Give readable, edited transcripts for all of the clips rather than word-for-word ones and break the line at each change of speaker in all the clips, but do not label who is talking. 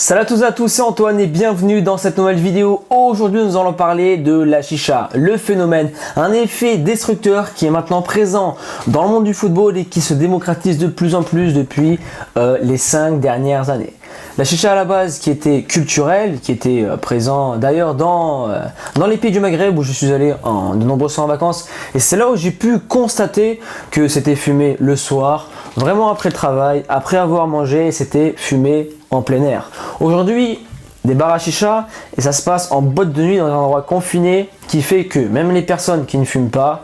Salut à tous et à tous, c'est Antoine et bienvenue dans cette nouvelle vidéo. Aujourd'hui nous allons parler de la chicha, le phénomène, un effet destructeur qui est maintenant présent dans le monde du football et qui se démocratise de plus en plus depuis les 5 dernières années. La chicha à la base qui était culturelle, qui était présent d'ailleurs dans les pays du Maghreb où je suis allé de nombreuses fois en vacances, et c'est là où j'ai pu constater que c'était fumé le soir, vraiment après le travail, après avoir mangé, c'était fumé en plein air. Aujourd'hui, des bars à chicha et ça se passe en boîte de nuit dans un endroit confiné qui fait que même les personnes qui ne fument pas,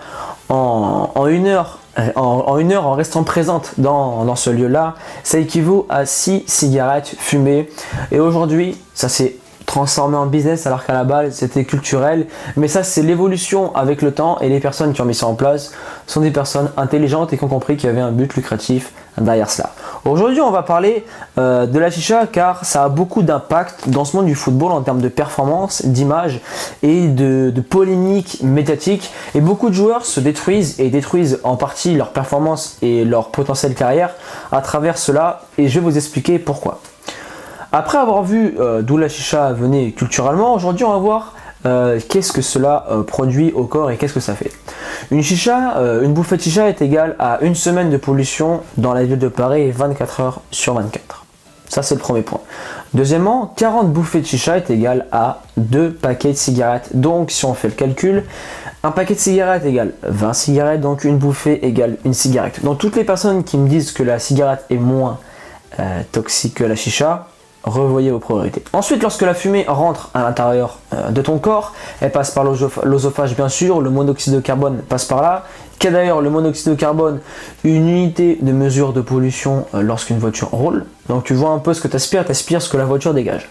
en une heure, en restant présente dans ce lieu-là, ça équivaut à 6 cigarettes fumées. Et aujourd'hui, ça s'est transformé en business alors qu'à la base c'était culturel, mais ça c'est l'évolution avec le temps et les personnes qui ont mis ça en place sont des personnes intelligentes et qui ont compris qu'il y avait un but lucratif derrière cela. Aujourd'hui on va parler de la chicha car ça a beaucoup d'impact dans ce monde du football en termes de performance, d'image et de polémique médiatique, et beaucoup de joueurs se détruisent et détruisent en partie leur performance et leur potentielle carrière à travers cela, et je vais vous expliquer pourquoi. Après avoir vu d'où la chicha venait culturellement, aujourd'hui on va voir qu'est-ce que cela produit au corps et qu'est-ce que ça fait. Une chicha, une bouffée de chicha est égale à une semaine de pollution dans la ville de Paris et 24 heures sur 24. Ça c'est le premier point. Deuxièmement, 40 bouffées de chicha est égal à 2 paquets de cigarettes. Donc si on fait le calcul, un paquet de cigarettes égale 20 cigarettes, donc une bouffée égale une cigarette. Donc toutes les personnes qui me disent que la cigarette est moins toxique que la chicha, revoyez vos priorités. Ensuite, lorsque la fumée rentre à l'intérieur de ton corps, elle passe par l'œsophage bien sûr, le monoxyde de carbone passe par là, qu'est d'ailleurs le monoxyde de carbone une unité de mesure de pollution lorsqu'une voiture roule. Donc tu vois un peu ce que tu aspires ce que la voiture dégage.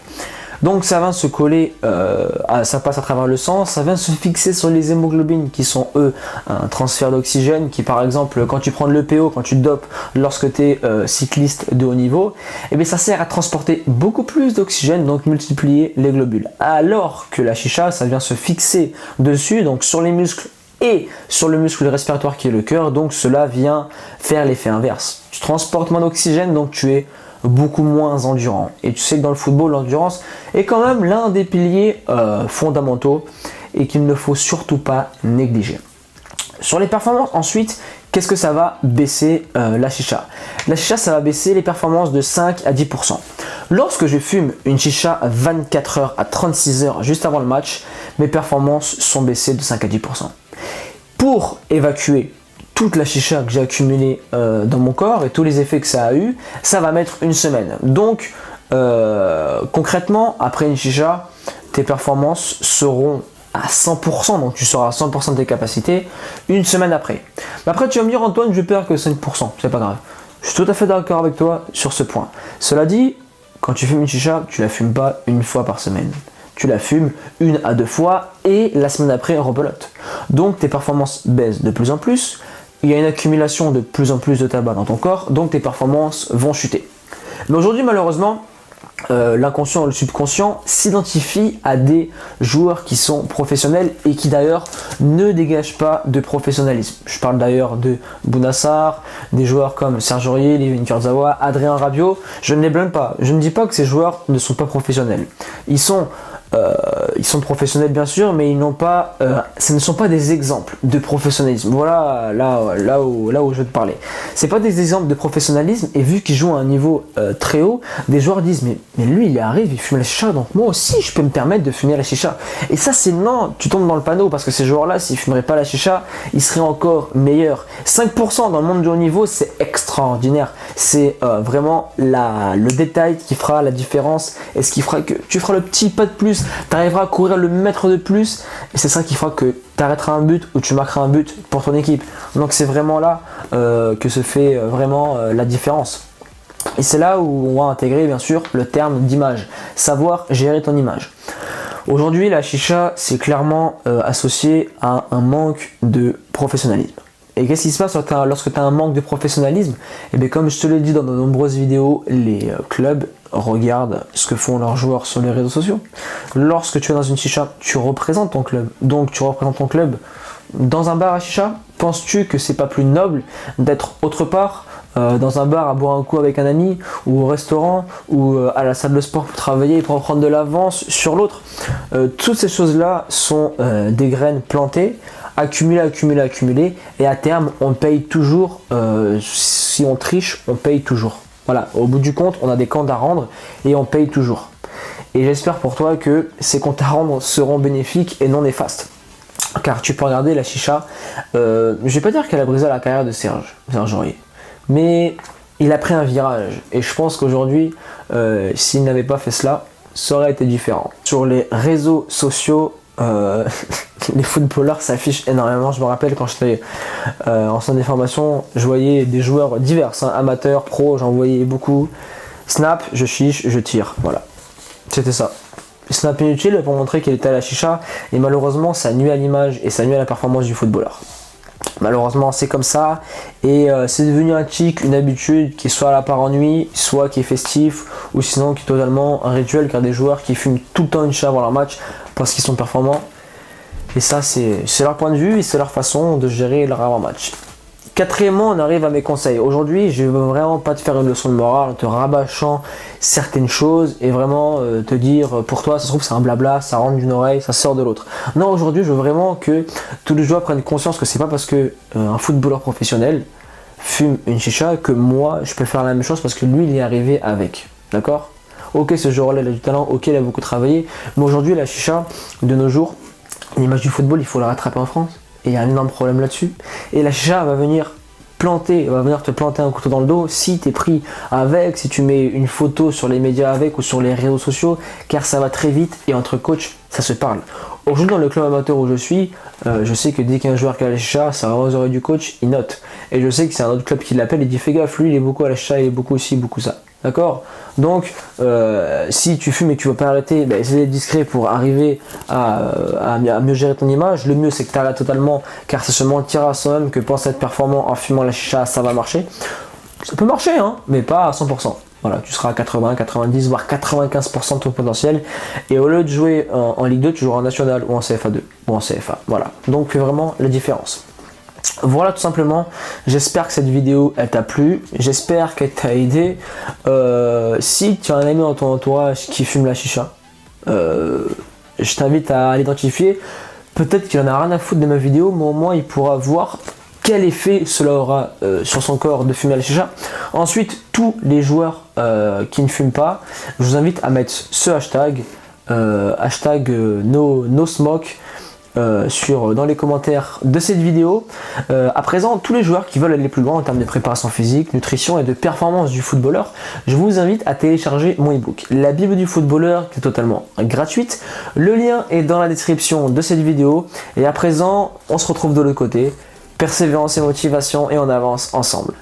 Donc ça va se coller, ça passe à travers le sang, ça vient se fixer sur les hémoglobines qui sont eux un transfert d'oxygène qui, par exemple, quand tu prends de l'EPO, quand tu te dopes lorsque tu es cycliste de haut niveau, et bien ça sert à transporter beaucoup plus d'oxygène, donc multiplier les globules. Alors que la chicha, ça vient se fixer dessus, donc sur les muscles et sur le muscle respiratoire qui est le cœur, donc cela vient faire l'effet inverse. Tu transportes moins d'oxygène, donc tu es beaucoup moins endurant. Et tu sais que dans le football, l'endurance est quand même l'un des piliers fondamentaux et qu'il ne faut surtout pas négliger. Sur les performances ensuite, qu'est-ce que ça va baisser la chicha? La chicha, ça va baisser les performances de 5 à 10%. Lorsque je fume une chicha à 24 heures à 36 heures juste avant le match, mes performances sont baissées de 5 à 10%. Pour évacuer toute la chicha que j'ai accumulée dans mon corps et tous les effets que ça a eu, ça va mettre une semaine. Donc concrètement, après une chicha, tes performances seront à 100%, donc tu seras à 100% de tes capacités une semaine après. Mais après tu vas me dire, Antoine, je perds que 5%, c'est pas grave. Je suis tout à fait d'accord avec toi sur ce point. Cela dit, quand tu fumes une chicha, tu la fumes pas une fois par semaine. Tu la fumes 1 à 2 fois et la semaine après rebelote. Donc tes performances baissent de plus en plus. Il y a une accumulation de plus en plus de tabac dans ton corps, donc tes performances vont chuter. Mais aujourd'hui, malheureusement, l'inconscient et le subconscient s'identifient à des joueurs qui sont professionnels et qui d'ailleurs ne dégagent pas de professionnalisme. Je parle d'ailleurs de Bounassar, des joueurs comme Serge Aurier, Ливен Kurzawa, Adrien Rabiot. Je ne les blâme pas. Je ne dis pas que ces joueurs ne sont pas professionnels. Ils sont professionnels bien sûr, mais ils n'ont pas, ce ne sont pas des exemples de professionnalisme. Voilà là où je veux te parler. C'est pas des exemples de professionnalisme, et vu qu'ils jouent à un niveau très haut, des joueurs disent mais lui il arrive, il fume la chicha, donc moi aussi je peux me permettre de fumer la chicha. Et ça c'est non, tu tombes dans le panneau, parce que ces joueurs-là, s'ils fumeraient pas la chicha, ils seraient encore meilleurs. 5% dans le monde du haut niveau, c'est extraordinaire. C'est vraiment le détail qui fera la différence et ce qui fera que tu feras le petit pas de plus, tu arriveras à courir le mètre de plus, et c'est ça qui fera que tu arrêteras un but ou tu marqueras un but pour ton équipe. Donc c'est vraiment là que se fait vraiment la différence. Et c'est là où on va intégrer bien sûr le terme d'image, savoir gérer ton image. Aujourd'hui, la chicha, c'est clairement associé à un manque de professionnalisme. Et qu'est-ce qui se passe lorsque tu as un manque de professionnalisme? Et bien comme je te l'ai dit dans de nombreuses vidéos, les clubs regardent ce que font leurs joueurs sur les réseaux sociaux. Lorsque tu es dans une chicha, tu représentes ton club. Donc tu représentes ton club dans un bar à chicha. Penses-tu que c'est pas plus noble d'être autre part dans un bar à boire un coup avec un ami, ou au restaurant, ou à la salle de sport pour travailler et pour prendre de l'avance sur l'autre. Toutes ces choses-là sont des graines plantées, accumulées, et à terme, on paye toujours. Si on triche, on paye toujours. Voilà, au bout du compte, on a des comptes à rendre et on paye toujours. Et j'espère pour toi que ces comptes à rendre seront bénéfiques et non néfastes. Car tu peux regarder la chicha, je vais pas dire qu'elle a brisé la carrière de Serge Aurier, mais il a pris un virage. Et je pense qu'aujourd'hui, s'il n'avait pas fait cela, ça aurait été différent. Sur les réseaux sociaux, les footballeurs s'affichent énormément. Je me rappelle quand j'étais en centre de formation, je voyais des joueurs divers, hein, amateurs, pros, j'en voyais beaucoup. Snap, je chiche, je tire, voilà. C'était ça. Snap inutile pour montrer qu'il était à la chicha, et malheureusement ça nuit à l'image et ça nuit à la performance du footballeur. Malheureusement c'est comme ça, et c'est devenu un tic, une habitude qui soit à la part ennui, soit qui est festif, ou sinon qui est totalement un rituel, car des joueurs qui fument tout le temps une chicha avant leur match parce qu'ils sont performants. Et ça c'est leur point de vue et c'est leur façon de gérer leur avant-match. Quatrièmement, on arrive à mes conseils. Aujourd'hui, je ne veux vraiment pas te faire une leçon de morale en te rabâchant certaines choses et vraiment te dire, pour toi, ça se trouve, c'est un blabla, ça rentre d'une oreille, ça sort de l'autre. Non, aujourd'hui, je veux vraiment que tous les joueurs prennent conscience que c'est pas parce que un footballeur professionnel fume une chicha que moi, je peux faire la même chose parce que lui, il y est arrivé avec. D'accord ? Ok, ce joueur-là, il a du talent, ok, il a beaucoup travaillé, mais aujourd'hui, la chicha, de nos jours, l'image du football, il faut la rattraper en France. Et il y a un énorme problème là-dessus. Et la chicha va venir te planter un couteau dans le dos si tu es pris avec, si tu mets une photo sur les médias avec ou sur les réseaux sociaux, car ça va très vite et entre coachs, ça se parle. Aujourd'hui, dans le club amateur où je suis, je sais que dès qu'un joueur qui a la chicha, ça va aux oreilles du coach, il note. Et je sais que c'est un autre club qui l'appelle et dit fais gaffe, lui il est beaucoup à la chicha, il est beaucoup ci, beaucoup ça. D'accord ? Donc, si tu fumes et que tu ne veux pas arrêter, essaie d'être discret pour arriver à mieux gérer ton image. Le mieux, c'est que tu arrêtes totalement, car c'est se mentir à soi-même que penser être performant en fumant la chicha, ça va marcher. Ça peut marcher, hein, mais pas à 100%. Voilà, tu seras à 80, 90, voire 95% de ton potentiel. Et au lieu de jouer en Ligue 2, tu joueras en National ou en CFA2 ou en CFA. Voilà, donc fais vraiment la différence. Voilà tout simplement, j'espère que cette vidéo elle t'a plu, j'espère qu'elle t'a aidé. Si tu as un ami dans ton entourage qui fume la chicha, je t'invite à l'identifier. Peut-être qu'il en a rien à foutre de ma vidéo, mais au moins il pourra voir quel effet cela aura sur son corps de fumer la chicha. Ensuite, tous les joueurs qui ne fument pas, je vous invite à mettre ce hashtag, #NoSmoke, dans les commentaires de cette vidéo. À présent, tous les joueurs qui veulent aller plus loin en termes de préparation physique, nutrition et de performance du footballeur, je vous invite à télécharger mon ebook, la Bible du footballeur, qui est totalement gratuite. Le lien est dans la description de cette vidéo. Et à présent, on se retrouve de l'autre côté. Persévérance et motivation, et on avance ensemble.